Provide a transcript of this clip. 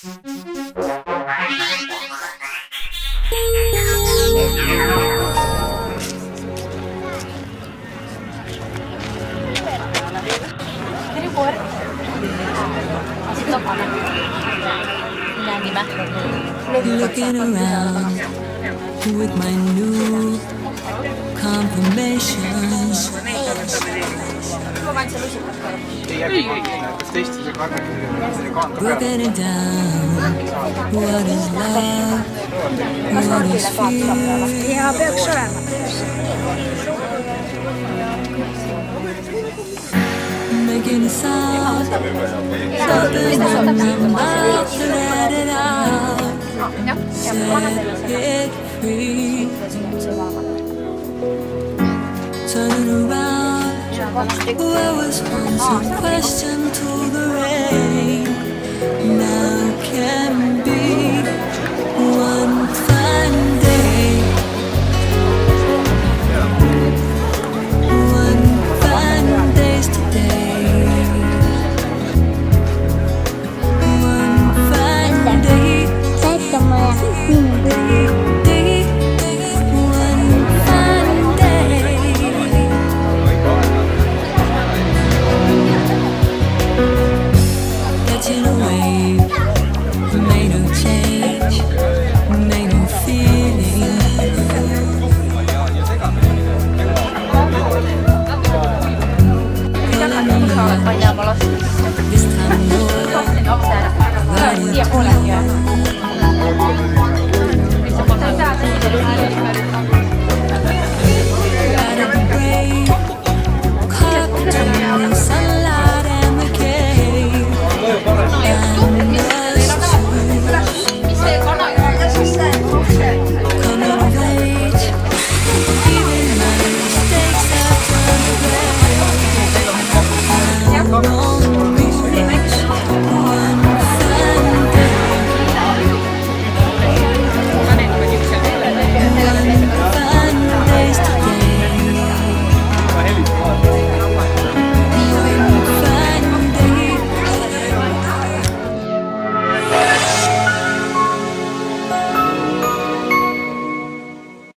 Looking around with my new confirmations. Broken it down. What is love? What is fear? Making a sound. Something in my mouth to let it out. Set it free. Turning around. Where was once a question to the rain. Now